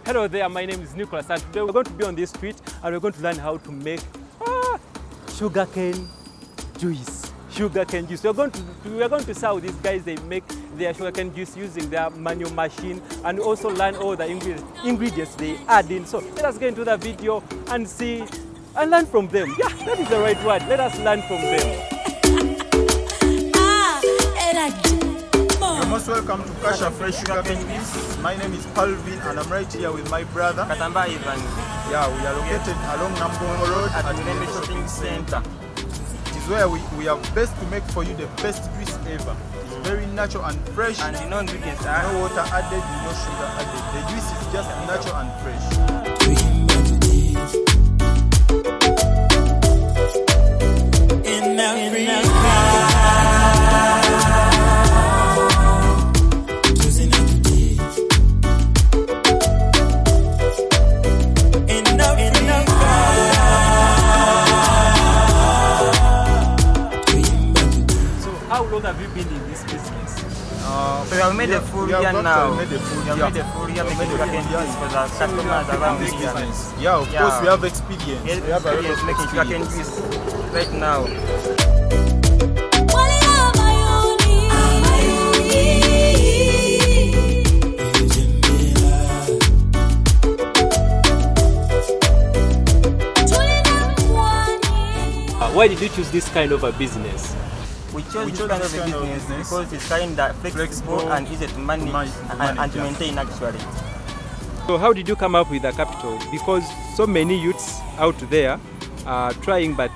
Hello there, my name is Nicholas and today we're going to be on this street and we're going to learn how to make sugarcane juice. Sugarcane juice. We're going to see how these guys they make their sugarcane juice using their manual machine and also learn all the ingredients they add in. So let us get into the video and see and learn from them. Yeah, that is the right word. Let us learn from them. You're most welcome to Kasha Fresh Sugarcane Juice. My name is Palvin and I'm right here with my brother. Katamba Ivan. Yeah, we are located along Nambongo Road at the shopping center. It is where we are best to make for you the best juice ever. It's very natural and fresh. And the non-ingredients are no water added, no sugar added. The juice is just natural and fresh. How long have you been in this business? So we have made a full year now. We have made a full year making sugarcane juice for the customers around this business. Yeah, of course we have experience. We have experience making sugarcane juice right now. Why did you choose this kind of a business? We chose this kind of a business because it's kind of flexible and easy to manage and to maintain actually. So how did you come up with the capital? Because so many youths out there are trying but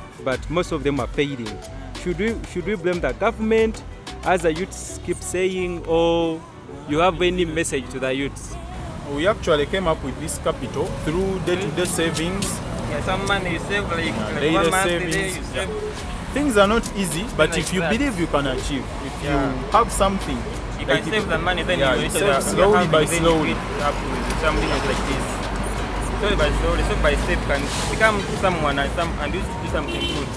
most of them are failing. Should we blame the government as the youths keep saying, or you have any message to the youths? We actually came up with this capital through day-to-day savings. Yeah, some money you save like daily 1 month savings. a day you save. Things are not easy, but if you believe you can achieve, if you have something, you can save the money, then you save slowly by slowly. Up with something like this. Slowly by slowly, step by step, can become someone and do something good.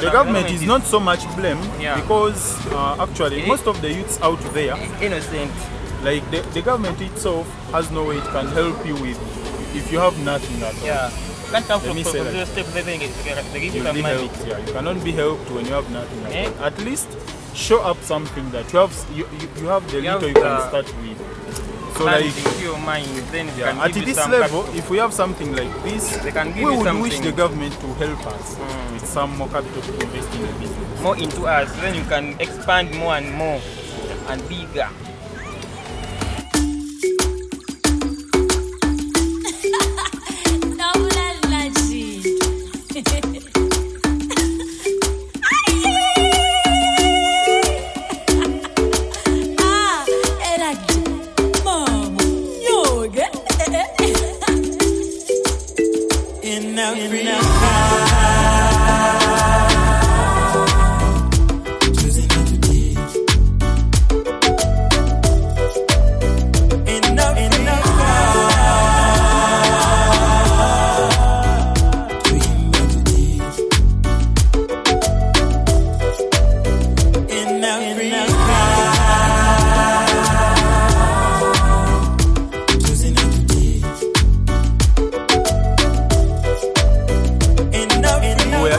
The government is not so much blame because actually most of the youths out there, innocent. Like the government itself has no way it can help you with if you have nothing at all. Yeah. Can't come from You cannot be helped when you have nothing. At least show up something that you have the little you can start with. So like your mind, then at this level, if we have something like this, we would wish the government to help us with some more capital to invest in the business. More into us, then you can expand more and more and bigger.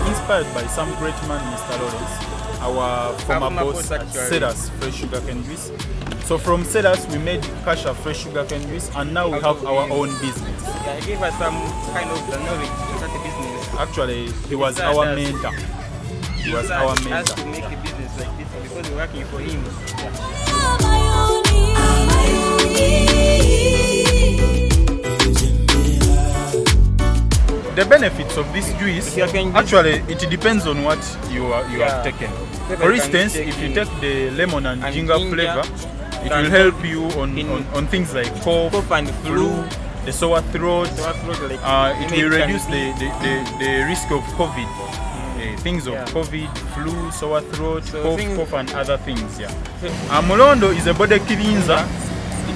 Inspired by some great man, Mr. Lawrence, our former boss at Sedas Fresh Sugarcane Juice. So from Sedas we made Kasha Fresh Sugarcane Juice and now we have our own business. Yeah, he gave us some kind of the knowledge to start a business. Actually, he was our mentor. He was our mentor. Us to make a business like this because we're working for him. The benefits of this juice, actually, it depends on what you have taken. For instance, if you take the lemon and ginger flavor, it will help you on things like cough and flu, the sore throat. It will reduce the risk of COVID. Things of COVID, flu, sore throat, cough and other things. Mulondo is a body cleanser.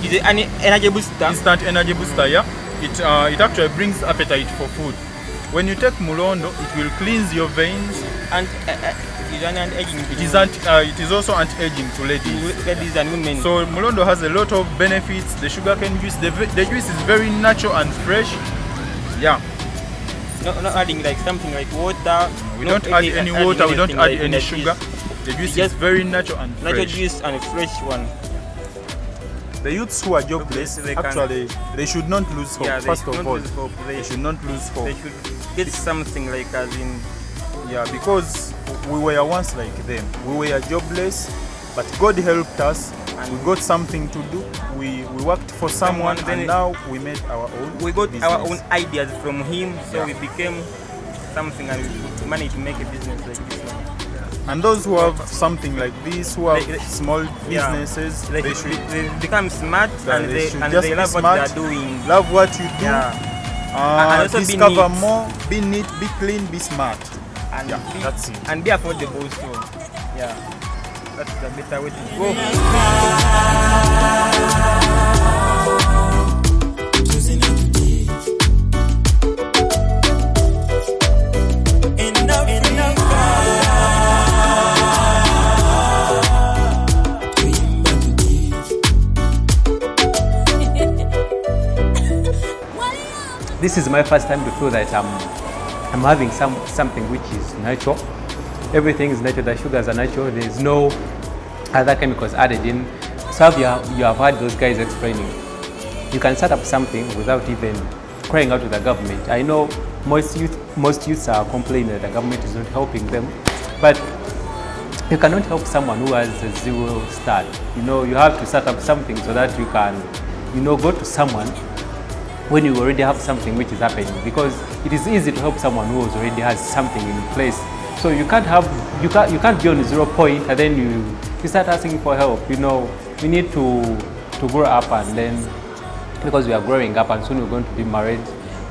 It is an energy booster. Instant energy booster. It actually brings appetite for food. When you take Mulondo, it will cleanse your veins and It is also anti-aging to ladies and women. So Mulondo has a lot of benefits. The sugarcane juice, the juice is very natural and fresh. Yeah. Not adding like something like water. We don't add any water. We don't add any sugar. The juice is very natural and fresh. Natural juice and a fresh one. The youths who are jobless, actually, they should not lose hope. Yeah, First of all, they should not lose hope. They should get something like as in. Yeah, because we were once like them. We were jobless, but God helped us. And we got something to do. We worked for someone, and now we made our own. We got business. Our own ideas from him, so we became something, and we managed to make a business like this one. And those who have something like this, who have small businesses, they become smart, and they love what they are doing. Love what you do. And also discover more. Be neat, be clean, be smart. And that's it. And be affordable too. Yeah, that's the better way to go. This is my first time to feel that I'm having something which is natural. Everything is natural, the sugars are natural, there's no other chemicals added in. So you have heard those guys explaining. You can set up something without even crying out to the government. I know most youths are complaining that the government is not helping them, but you cannot help someone who has a zero start. You have to set up something so that you can, go to someone when you already have something which is happening, because it is easy to help someone who already has something in place. So you can't be on 0 point and then you start asking for help. We need to grow up, and then because we are growing up and soon we're going to be married,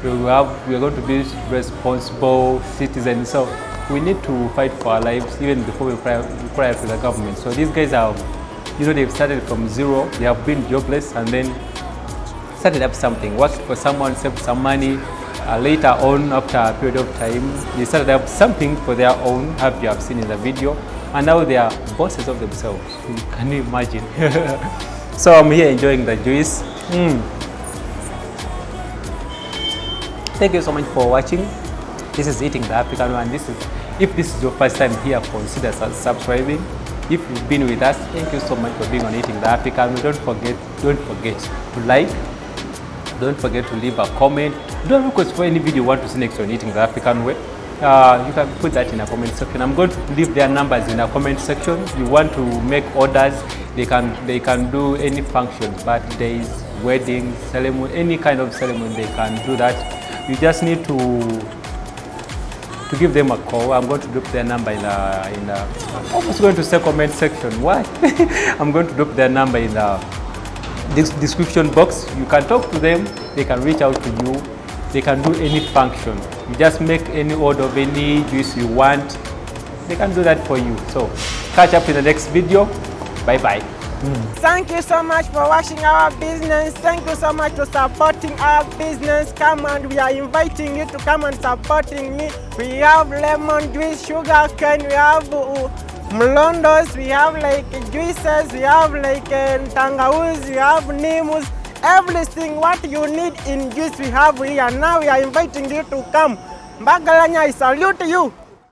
we are going to be responsible citizens. So we need to fight for our lives even before we cry to the government. So these guys have, they've started from zero. They have been jobless and then started up something, worked for someone, saved some money. Later on, after a period of time, they started up something for their own, you have seen in the video, and now they are bosses of themselves. Can you imagine? So I'm here enjoying the juice. Thank you so much for watching. This is Eating the African One. If this is your first time here, consider subscribing. If you've been with us, thank you so much for being on Eating the African Way. Don't forget to like. Don't forget to leave a comment. Don't request for any video you want to see next on Eating the African Way. You can put that in a comment section. I'm going to leave their numbers in a comment section. If you want to make orders, they can do any functions, birthdays, weddings, ceremony, any kind of ceremony, they can do that. You just need to give them a call. I'm going to drop their number in the I'm almost going to say comment section. Why? I'm going to drop their number in the description box. You can talk to them. They can reach out to you. They can do any function. You just make any order of any juice you want. They can do that for you. So catch up in the next video. Bye bye. Thank you so much for watching our business. Thank you so much for supporting our business. Come and we are inviting you to come and supporting me. We have lemon juice, sugarcane, we have mlondos, we have like juices, we have like tangawizi, we have nimus. Everything what you need in juice we have here. Now we are inviting you to come. Mbagalanya, I salute you.